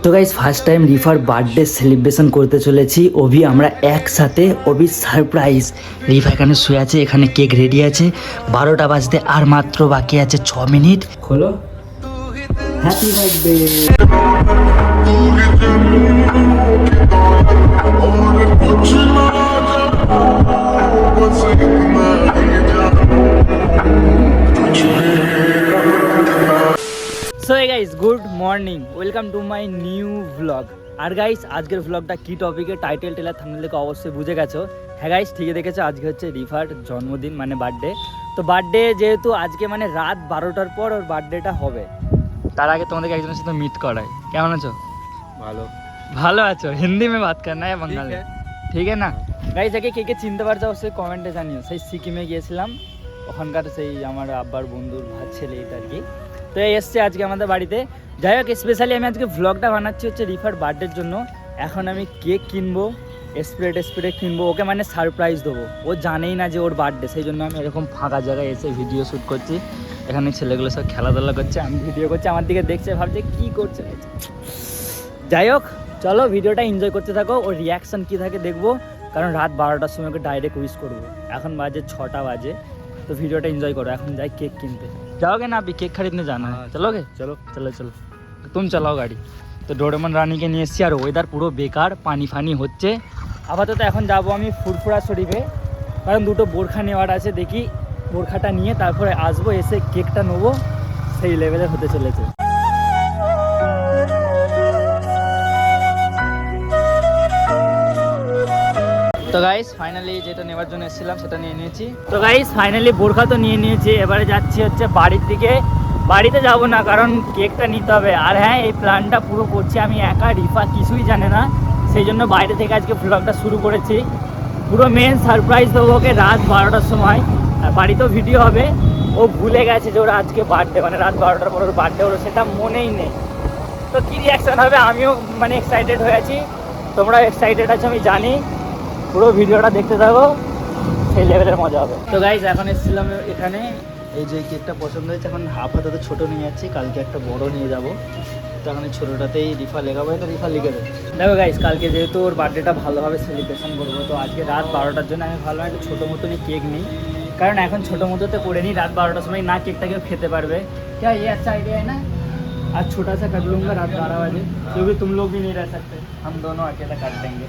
তো guys first time রিফার birthday celebration করতে চলেছি। অভি আমরা একসাথে, অভি সারপ্রাইজ। রিফা এখানে শুয়ে আছে, এখানে কেক রেডি আছে। 12টা বাজতে আর মাত্র বাকি আছে 6 মিনিট। খোলো। Happy birthday. So guys good morning, welcome to my new vlog. আর গাইস আজকের ভ্লগটা কি টপিকে টাইটেল টেলার থাম্বনেল দেখে অবশ্যই বুঝে গেছো। হ্যাঁ গাইস ঠিকই দেখেছো, আজকে হচ্ছে রিফার জন্মদিন মানে বার্থডে। তো বার্থডে যেহেতু আজকে মানে রাত 12টার পর ওর বার্থডেটা হবে, তার আগে তোমাদেরকে একজনের সাথে মিট করাই। কেমন আছো? ভালো ভালো আছো? হিন্দি মে বাত করনা है বাঙালি, ঠিক আছে না? গাইস একে কে কে চিনতে পারছো অবশ্যই কমেন্টে জানিও। সেই সিকিমে গিয়েছিলাম, ওখানকার সেই আমার আব্বার বন্ধুর ভাত ছেলে এটা আর কি। তো এই এসছে আজকে আমাদের বাড়িতে। যাই হোক, স্পেশালি আমি আজকে ভ্লগটা বানাচ্ছি হচ্ছে রিফার বার্থডের জন্য। এখন আমি কেক কিনবো, স্প্রে কিনবো, ওকে মানে সারপ্রাইজ দেবো। ও জানেই না যে ওর বার্থডে, সেই জন্য আমি এরকম ফাঁকা জায়গায় এসে ভিডিও শ্যুট করছি। এখানে ছেলেগুলো সব খেলাধুলা করছে, আমি ভিডিও করছি, আমার দিকে দেখছে, ভাবছে কী করছে। যাই হোক চলো ভিডিওটা এনজয় করতে থাকো, ওর রিয়াকশান কী থাকে দেখবো। কারণ রাত 12টার সময় ওকে ডাইরেক্ট উইশ করবো। এখন বাজে 6টা বাজে, তো ভিডিওটা এনজয় করো। এখন যাই কেক কিনতে। जाओगे ना अभी केक खरीदने जाना है? चलोगे? चलो चलो चलो तुम चलाओ गाड़ी। তো ডোরেমন রানীকে নিয়ে এসেছি, আর ওয়েদার পুরো বেকার, পানি ফানি হচ্ছে। আপাতত এখন যাবো আমি ফুরফুরা শরীফে, কারণ দুটো বোরখা নেওয়ার আছে। দেখি বোরখাটা নিয়ে তারপরে আসবো, এসে কেকটা নেবো। সেই লেভেলের হতে চলেছে। তো গাইস ফাইনালি যেটা নেওয়ার জন্য এসেছিলাম সেটা নিয়ে নিয়েছি। তো গাইস ফাইনালি বোরখা তো নিয়ে নিয়েছি, এবারে যাচ্ছি হচ্ছে বাড়ির দিকে। বাড়িতে যাব না, কারণ কেকটা নিতে হবে। আর হ্যাঁ, এই প্ল্যানটা পুরো করছি আমি একা, রিফা কিছুই জানে না। সেই জন্য বাইরে থেকে আজকে ভ্লগটা শুরু করেছি। পুরো মেন সারপ্রাইজ দেবো ওকে রাত 12টার সময়। আর বাড়িতেও ভিডিও হবে। ও ভুলে গেছে যে ওর আজকে বার্থডে, মানে রাত 12টার পর ওর বার্থডে, ওর সেটা মনেই নেই। তো কী রিয়াকশান হবে, আমিও মানে এক্সাইটেড হয়ে আছি, তোমরা এক্সাইটেড আছো আমি জানি। পুরো ভিডিওটা দেখতে থাকো, সেই লেভেলের মজা হবে। তো গাইজ এখন এসেছিলাম এখানে, এই যে কেকটা পছন্দ হয়েছে। এখন আপাতত ছোটো নিয়ে যাচ্ছি, কালকে একটা বড় নিয়ে যাব। তো এখন ছোটোটাতেই রিফা লেখাবো, এটা রিফা লিখে দেবে। দেখো গাইজ কালকে যেহেতু ওর বার্থডেটা ভালোভাবে সেলিব্রেশন করবো, তো আজকে রাত 12টার জন্য আমি ভালো একটা ছোটো মতনই কেক নিই। কারণ এখন ছোটো মতোতে করে নিই, রাত 12টার সময় না কেকটা কেউ খেতে পারবে। क्या ये अच्छा आइडिया है ना? आज छोटा सा कर लूँगा रात 12 बजे, क्योंकि तुम लोग भी नहीं रह सकते, हम दोनों अकेला कर देंगे।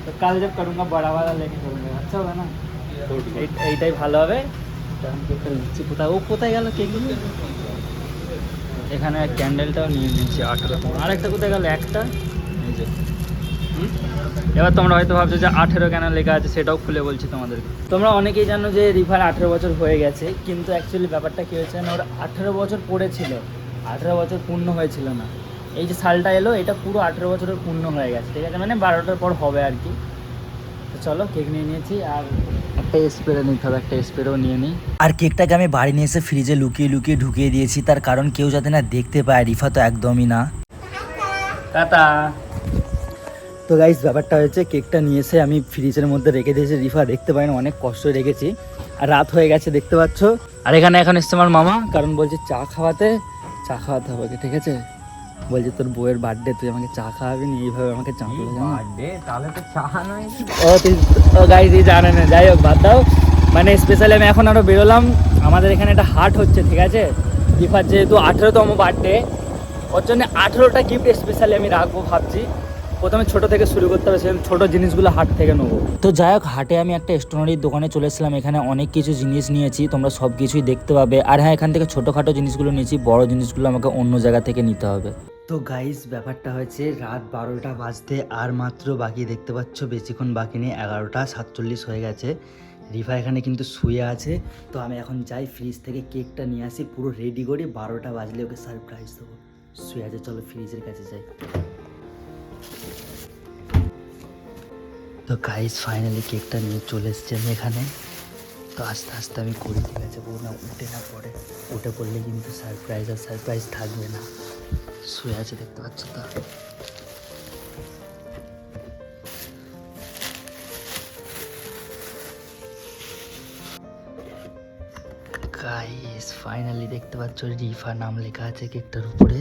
তো কাল जब करूँगा बड़ा वाला लेके करूँगा, अच्छा होगा ना? এইটাই ভালো হবে। কেকটা নিচ্ছি, কোথায় ও কোথায় গেল কেকগুলো? এখানে ক্যান্ডেলটাও নিয়ে নিচ্ছি 18। আর একটা কোথায় গেল? একটা এই যে। এবার তোমরা হয়তো ভাবছো যে 18 কেন লেখা আছে, সেটাও খুলে বলছি তোমাদেরকে। তোমরা অনেকেই জানো যে রিফার 18 বছর হয়ে গেছে, কিন্তু অ্যাকচুয়ালি ব্যাপারটা কী হয়েছে না, ওর 18 বছর পড়েছিল, 18 বছর পূর্ণ হয়েছিল না। এই যে সালটা এলো, এটা পুরো 18 বছরের পূর্ণ হয়ে গেছে, ঠিক আছে? মানে 12টার পর হবে আর কি। তো চলো কেক নিয়ে নিয়েছি, আর একটা স্প্রে নিতে হবে, একটা স্প্রেও নিয়ে নিই। আর কেকটাকে আমি বাড়ি নিয়ে এসে ফ্রিজে লুকিয়ে লুকিয়ে ঢুকিয়ে দিয়েছি, তার কারণ কেউ যাতে না দেখতে পায়। রিফা তো একদমই না। টাটা। তো গাইস ব্যাপারটা হয়েছে, কেকটা নিয়ে এসে আমি ফ্রিজের মধ্যে রেখে দিয়েছি, রিফা দেখতে পাই না, অনেক কষ্ট রেখেছি। আর রাত হয়ে গেছে দেখতে পাচ্ছ। আর এখানে এখন এসছে আমার মামা, কারণ বলছে চা খাওয়াতে হবে, ঠিক আছে? বলছে তোর বউয়ের বার্থডে, তুই আমাকে চা খাওয়াবি নি, এইভাবে আমাকে চা করে বার্থডে তাহলে তো চা নয়। ও গাইস এই জানে না, যাই হোক বাদ দাও। মানে স্পেশালি আমি এখন আরও বেরোলাম, আমাদের এখানে একটা হাট হচ্ছে, ঠিক আছে? রিফার যেহেতু 18তম বার্থডে, ওর জন্য 18টা গিফট স্পেশালি আমি রাখবো ভাবছি। প্রথমে ছোটো থেকে শুরু করতে হবে, সেরকম ছোটো জিনিসগুলো হাট থেকে নেবো। তো যাই হোক, হাটে আমি একটা স্টেশনারির দোকানে চলে এসেছিলাম। এখানে অনেক কিছু জিনিস নিয়েছি, তোমরা সব কিছুই দেখতে পাবে। আর হ্যাঁ, এখান থেকে ছোটোখাটো জিনিসগুলো নিয়েছি, বড় জিনিসগুলো আমাকে অন্য জায়গা থেকে নিতে হবে। তো গাইস ব্যাপারটা হয়েছে, রাত 12টা বাজতে আর মাত্র বাকি, দেখতে পাচ্ছ বেশিক্ষণ বাকি নেই, 11টা 47 হয়ে গেছে। রিফা এখানে কিন্তু শুয়ে আছে। তো আমি এখন যাই ফ্রিজ থেকে কেকটা নিয়ে আসি, পুরো রেডি করি, 12টা বাজলে ওকে সারপ্রাইজ দেবো। শুয়ে আছে, চলো ফ্রিজের কাছে যাই। তো গাইস ফাইনালি কেকটা নিয়ে চলে এসছি আমি এখানে। তো আস্তে আস্তে আমি করি, ঠিক আছে? বউ না উঠে না পড়ে, উঠে পড়লে কিন্তু সারপ্রাইজ থাকবে না। শুয়ে আছে দেখতে পাচ্ছ তো। গাইস ফাইনালি দেখতে পাচ্ছ রিফা নাম লেখা আছে কেকটার উপরে।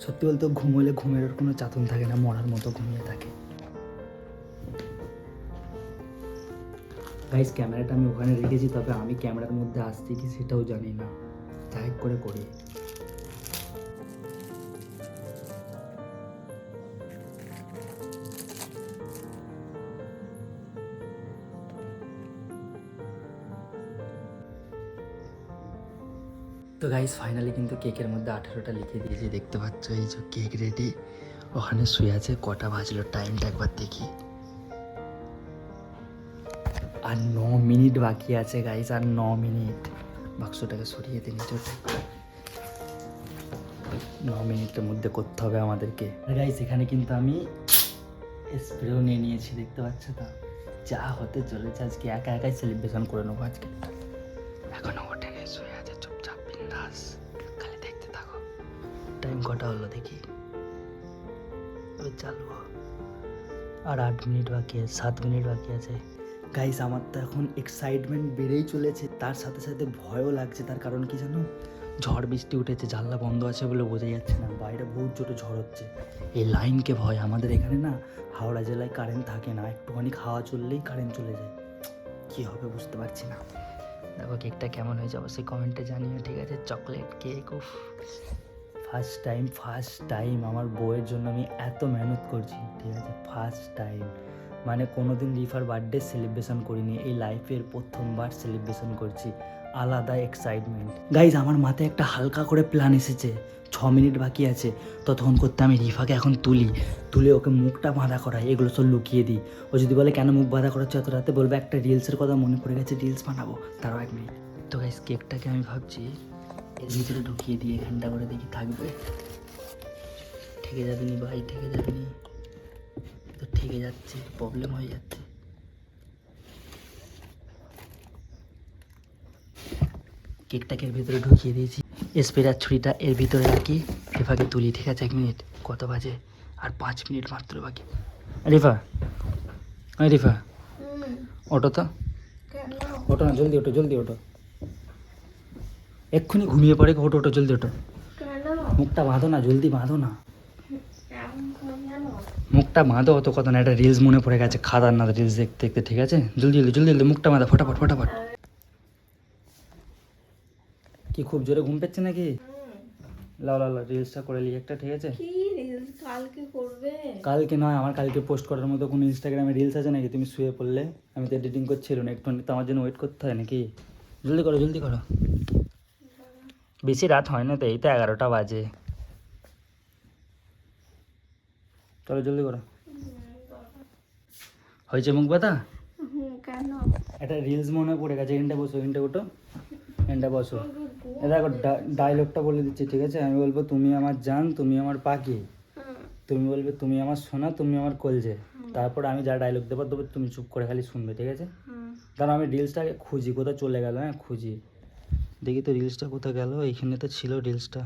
সত্যি বলতে ঘুম হলে ঘুমের ওর কোনো চাতন থাকে না, মরার মতো ঘুমিয়ে থাকে। গাইস ক্যামেরাটা আমি ওখানে রেখেছি, তবে আমি ক্যামেরার মধ্যে আসছি কি সেটাও জানি না, যাই করে করি। তো গাইস ফাইনালি কিন্তু কেকের মধ্যে 18টা লিখে দিয়েছি, দেখতে পাচ্ছ এই যে কেক রেডি, ওখানে শুয়ে আছে। কটা বাজলো টাইমটা একবার দেখি, আর 9 মিনিট বাকি আছে গাইস, আর 9 মিনিট। বাক্সটাকে সরিয়ে দিন, 9 মিনিটের মধ্যে করতে হবে আমাদেরকে। গাইস এখানে কিন্তু আমি স্প্রেও নিয়ে নিয়েছি, দেখতে পাচ্ছ তো। যা হতে চলেছে আজকে, একা একাই সেলিব্রেশন করে নেবো আজকে। এখনো ওঠেনি, শুয়ে আছে চুপচাপ বিন্দাস, খালি দেখতে থাকো। টাইম কটা হলো দেখি, চালবো। আর 8 মিনিট বাকি আছে, 7 মিনিট বাকি আছে। গাইস আমার তো এখন এক্সাইটমেন্ট বেড়েই চলেছে, তার সাথে সাথে ভয়ও লাগছে। তার কারণ কি জানো, ঝড় বৃষ্টি উঠেছে, জানলা বন্ধ আছে বলে বোঝা যাচ্ছে না, বাইরে বহুত জোরে ঝড় হচ্ছে। এই লাইনকে ভয়, আমাদের এখানে না হাওড়া জেলায় কারেন্ট থাকে না, একটুখানি হাওয়া চললেই কারেন্ট চলে যায়। কী হবে বুঝতে পারছি না। দেখো কেকটা কেমন হয়েছে অবশ্যই কমেন্টে জানিও, ঠিক আছে। চকলেট কেক, উফ ফার্স্ট টাইম আমার বউয়ের জন্য আমি এত মেহনত করছি, ঠিক আছে। ফার্স্ট টাইম মানে কোনোদিন রিফার বার্থডে সেলিব্রেশন করিনি, এই লাইফের প্রথমবার সেলিব্রেশন করছি। আলাদা এক্সাইটমেন্ট। গাইজ আমার মাথায় একটা হালকা করে প্ল্যান এসেছে, 6 মিনিট বাকি আছে, ততক্ষণ করতে আমি রিফাকে এখন তুলে ওকে মুখটা বাঁধা করাই, এগুলো সব লুকিয়ে দিই। ও যদি বলে কেন মুখ বাঁধা করাচ্ছে এত রাতে, বলবে একটা রিলসের কথা মনে পড়ে গেছে, রিলস বানাবো, তারও 1 মিনিট। তো গাইজ কেকটাকে আমি ভাবছি এর ভিতরে ঢুকিয়ে দিয়ে ঘন্টা করে দেখি থাকবে। ঠেকে যাবে নি ভাই, ঠেকে যাবে নি তো, ঠেকে যাচ্ছে, প্রবলেম হয়ে যাচ্ছে। কেকটাকে এর ভিতরে ঢুকিয়ে দিয়েছি, স্প্রেয়ার ছুরিটা এর ভিতরে রাখি, রিফাকে তুলি, ঠিক আছে। 1 মিনিট, কত বাজে, আর 5 মিনিট মাত্র বাকি। রিফা, ওই রিফা ওটো তো, ওটো না, জলদি ওটো, এক্ষুনি ঘুমিয়ে পড়ে, ওটো জলদি ওটো। মুখটা বাঁধো না, জলদি বাঁধো না, মুখটা বাঁধো, অত কথা না। একটা রিলস মনে পড়ে গেছে, খাদার না রিলস দেখতে দেখতে, ঠিক আছে। জলদি মুখটা বাঁধো, ফটাফট। কি খুব জোরে ঘুম পেচ্ছে নাকি? লাও রিলসটা করে নি একটা, ঠিক আছে। কি রিলস কালকে করবে? কালকে নয়, আমার কালকে পোস্ট করার মতো কোনো ইনস্টাগ্রামে রিলস আছে নাকি? তুমি শুয়ে পড়লে, আমি তো এডিটিং করছিলাম, একটু তো আমার জন্য ওয়েট করতে হয় নাকি? জলদি করো। বেশি রাত হয় না তো, এই তো 11টা বাজে। চলো জলদি করো। হয়েছে মুখ ব্যথা? কেন? একটা রিলস মনে পড়ে গেছে, এখানটা বসো, এখানটা বসো। দেখো ডায়লগটা বলে দিচ্ছি, ঠিক আছে। আমি বলবো তুমি আমার জান, তুমি আমার পাখি, তুমি বলবে তুমি আমার সোনা, তুমি আমার কলজে। তারপর আমি যা ডায়লগ দেবো তুমি চুপ করে খালি শুনবে, ঠিক আছে। কারণ আমি রিলসটাকে খুঁজি, কোথাও চলে গেল, হ্যাঁ খুঁজি, দেখি তো রিলসটা কোথায় গেল। এইখানে তো ছিল রিলসটা,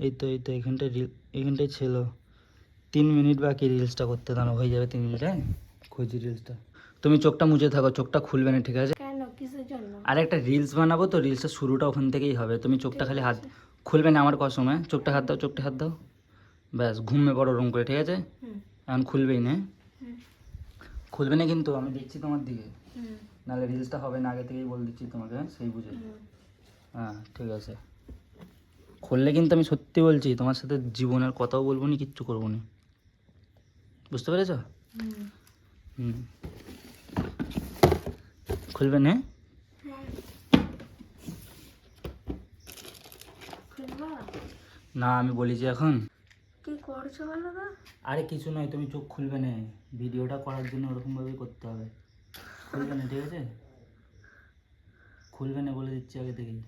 এই তো এখানটায় ছিল। 3 মিনিট বাকি রিলসটা করতে, দাঁড়ো হয়ে যাবে 3 মিনিট, হ্যাঁ খুঁজি রিলসটা। তুমি চোখটা মুছে থাকো, চোখটা খুলবে না, ঠিক আছে। কেন, কিসের জন্য? আর একটা রিলস বানাবো তো, রিলসের শুরুটা ওখান থেকেই হবে। তুমি চোখটা খালি হাত খুলবে না, আমার কসম, হ্যাঁ। চোখটা হাত দাও, ব্যাস ঘুমিয়ে পড়ো রুম করে, ঠিক আছে। এখন খুলবেই না, খুলবে না কিন্তু, আমি দেখছি তোমার দিকে, নাহলে রিলসটা হবে না, আগে থেকেই বলে দিচ্ছি তোমাকে, হ্যাঁ সেই বুঝে। হ্যাঁ ঠিক আছে, খুললে কিন্তু আমি সত্যি বলছি, তোমার সাথে জীবনের কথাও বলবো না, কিচ্ছু করবো না, বুঝতে পেরেছ? খুলবে না? না আমি বলেছি এখন। কি করছো বলো তো? আরে কিছু নয়, তুমি চোখ খুলবে না, ভিডিওটা করার জন্য ওরকমভাবেই করতে হবে। খুলবে না, ঠিক আছে, খুলবে না বলে দিচ্ছি আগে থেকেই।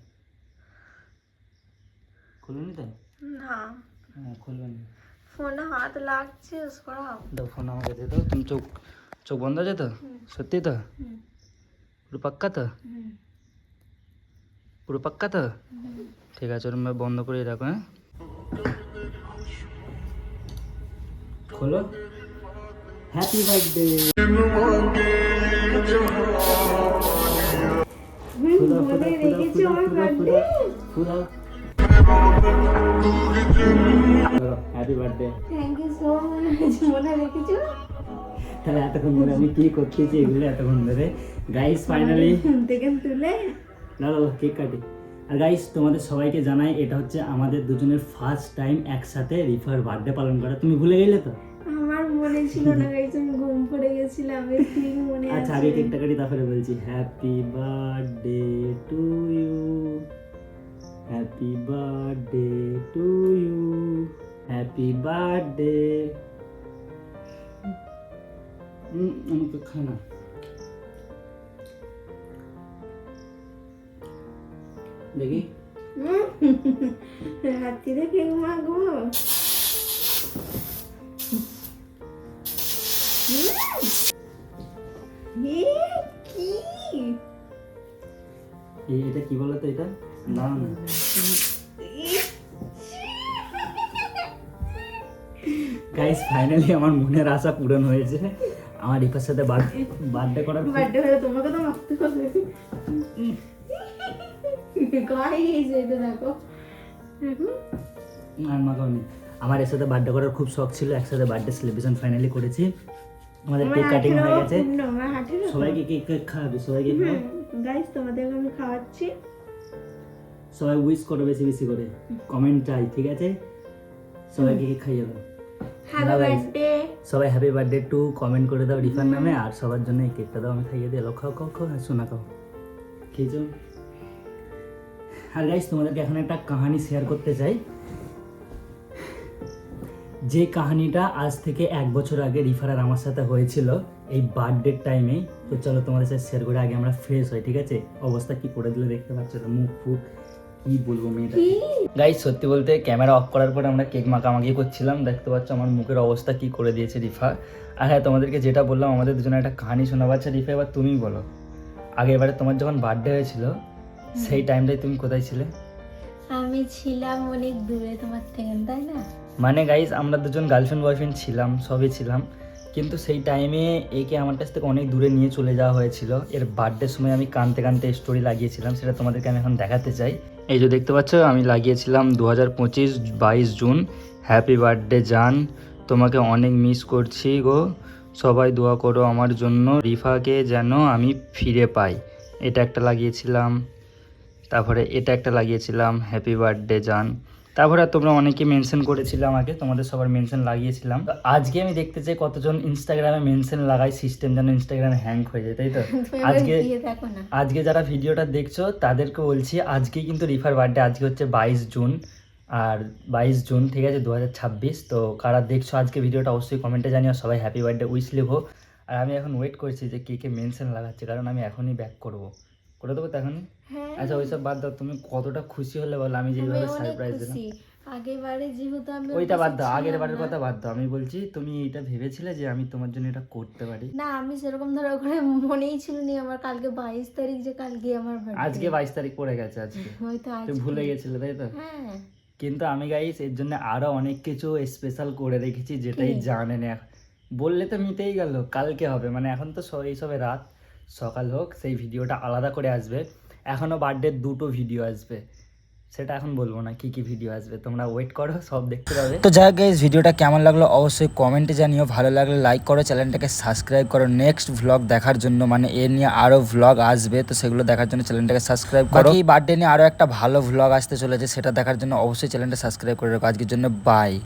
খুলবে না তো? না, হ্যাঁ খুলবে না। ফোনে হাত লাগছে, সরাও। দাও ফোন আমাকে দিয়ে দাও। তুমি চোখ বন্ধ আছে তো? সত্যি তো? পুরো পাক্কা তো? পুরো পাক্কা তো? ঠিক আছে, ওরম বন্ধ করে রাখো, হ্যাঁ। খোলো। Happy birthday. মনে রেখেছি আমার বার্থডে। পুরো happy birthday. Thank you so much, মনে রেখেছো। তাহলে এতক্ষণ ধরে আমি কি করতেছি এগুলো এতক্ষণ ধরে গাইস ফাইনালি থেকে তুলে না কেক কাটি। আর গাইস তোমাদের সবাইকে জানাই এটা হচ্ছে আমাদের দুজনের ফার্স্ট টাইম একসাথে রিফার বার্থডে পালন করা। তুমি ভুলে গেলে তো? আমার মনে ছিল না গাইস, আমি ঘুম পড়ে গেছিলাম, এর ঠিক মনে আচ্ছা আছে। আগে কেকটা কাটি তারপরে বলছি happy birthday to you, happy birthday to you, happy birthday. আমাকে খানা দেখি রাত্রিরে কেক মাখবো। কি এটা কি বলো তো? এটা না না গাইস ফাইনালি আমার মনের আশা পূরণ হয়েছে। আমার রিফার সাথে বার্থডে করার বার্থডে হলে তোমাকে তো মাখতে হবে। গাইস এটা দেখো, আর মাখাওনি। আমার এর সাথে বার্থডে করার খুব শখ ছিল, একসাথে বার্থডে সেলিব্রেশন ফাইনালি করেছি। আমাদের কেক কাটিং হয়ে গেছে। সবাইকে কেক কেক খাওয়াবে, সবাইকে গাইস তোমাদের আমি খাওয়াচ্ছি। সবাই উইশ করো বেশি বেশি করে, কমেন্ট চাই, ঠিক আছে? সবাইকে কেক খাইয়ে দাও। হ্যাপি দাও guys। বার্থডে। সবাই হ্যাপি বার্থডে টু কমেন্ট করে দাও রিফার নামে, আর সবার জন্য এই কেকটা দাও, আমি খাইয়ে দিই। খাও খাও খাও, শোনা খাও, খেয়েছো? আর গাইস তোমাদেরকে এখন একটা কাহিনী শেয়ার করতে চাই, যে কাহিনীটা আজ থেকে 1 বছর আগে রিফার আর আমার সাথে হয়েছিল এই বার্থডে টাইমে। তো চলো তোমাদের সাথে শেয়ার করে আগে আমরা ফ্রেশ হই, ঠিক আছে? অবস্থা কি করে দিলে দেখতে পাচ্ছ তো, মুখ ফুক কি বলবো মেয়েটা। গাইস সত্যি বলতে ক্যামেরা অফ করার পরে আমরা কেক মাখামাখি করছিলাম, দেখতে পাচ্ছ আমার মুখের অবস্থা কি করে দিয়েছে রিফা। আর হ্যাঁ তোমাদেরকে যেটা বললাম আমাদের দুজনের একটা কাহিনী শোনাবো। আচ্ছা রিফা এবার তুমি বলো, আগে এবারে তোমার যখন বার্থডে হয়েছিল সেই টাইমটায় তুমি কোথায় ছিলে? আমি ছিলাম অনেক দূরে তোমার থেকে, তাই না? মানে গাইস আমরা দুজন গার্লফ্রেন্ড বয়ফ্রেন্ড ছিলাম, সবই ছিলাম, কিন্তু সেই টাইমে একে আমার কাছ থেকে অনেক দূরে নিয়ে চলে যাওয়া হয়েছিল। এর বার্থডের সময় আমি কাঁদতে কাঁদতে স্টোরি লাগিয়েছিলাম, সেটা তোমাদেরকে আমি এখন দেখাতে চাই। এই যে দেখতে পাচ্ছ আমি লাগিয়েছিলাম 2025 22 জুন, হ্যাপি বার্থডে জান, তোমাকে অনেক মিস করছি গো, সবাই দোয়া করো আমার জন্য, রিফাকে যেন আমি ফিরে পাই। এটা একটা লাগিয়েছিলাম, তারপরে এটা একটা লাগিয়েছিলাম হ্যাপি বার্থডে জান। তারপরে তোমরা অনেকে মেনশন করেছিলে আমাকে, তোমাদের সবার মেনশন লাগিয়েছিলাম। তো আজকে আমি দেখতে চাই কতজন ইনস্টাগ্রামে মেনশন লাগাই, সিস্টেম যেন ইনস্টাগ্রামে হ্যাং হয়ে যায়, তাই তো? আজকে দেখো না, আজকে যারা ভিডিওটা দেখছো তাদেরকে বলছি আজকে কিন্তু রিফার বার্থডে, আজকে হচ্ছে 22 জুন, আর 22 জুন ঠিক আছে 2026। তো কারা দেখছো আজকে ভিডিওটা অবশ্যই কমেন্টে জানিও, সবাই হ্যাপি বার্থডে উইশ লিখো। আর আমি এখন ওয়েট করছি যে কে কে মেনশন লাগাচ্ছে, কারণ আমি এখনই ব্যাক করবো, করে দেবো তো এখনই। হ্যাঁ আচ্ছা ওইসব বাদ দাও, তুমি কতটা খুশি হলে বলো আমি যেভাবে সারপ্রাইজ দিলাম? আগেরবারে যেহেতু আমি ওইটা বাদ দাও, আগের বারের কথা বাদ দাও, আমি বলছি তুমি এটা ভেবেছিলে যে আমি তোমার জন্য এটা করতে পারি? না, আমি সেরকম ধরো ওখানে মনেই ছিল না আমার কালকে 22 তারিখ, যে কালকে আমার birthday। আজকে 22 তারিখ পড়ে গেছে, আজকে হয়তো তুমি ভুলে গেছিলে তাই তো? হ্যাঁ কিন্তু আমি গাইস এর জন্য আরো অনেক কিছু স্পেশাল করে রেখেছি, যেটাই জানেন। বললে তো মিটেই গেল, কালকে হবে, মানে এখন তো এইসবে রাত, সকাল হোক সেই ভিডিওটা আলাদা করে আসবে। এখনো বার্থডের 2টো ভিডিও আসবে, সেটা এখন বলবো না কি কি ভিডিও আসবে, তোমরা ওয়েট করো, সব দেখতে পাবে। তো যাই হোক গাইস ভিডিওটা কেমন লাগলো অবশ্যই কমেন্টে জানিও, ভালো লাগলে লাইক করো, চ্যানেলটাকে সাবস্ক্রাইব করো নেক্সট ভ্লগ দেখার জন্য, মানে এ নিয়ে আরো ভ্লগ আসবে, তো সেগুলো দেখার জন্য চ্যানেলটাকে সাবস্ক্রাইব করো। এই বার্থডে নিয়ে আরো একটা ভালো ভ্লগ আসতে চলেছে, সেটা দেখার জন্য অবশ্যই চ্যানেলটা সাবস্ক্রাইব করে রাখো। আজকের জন্য বাই।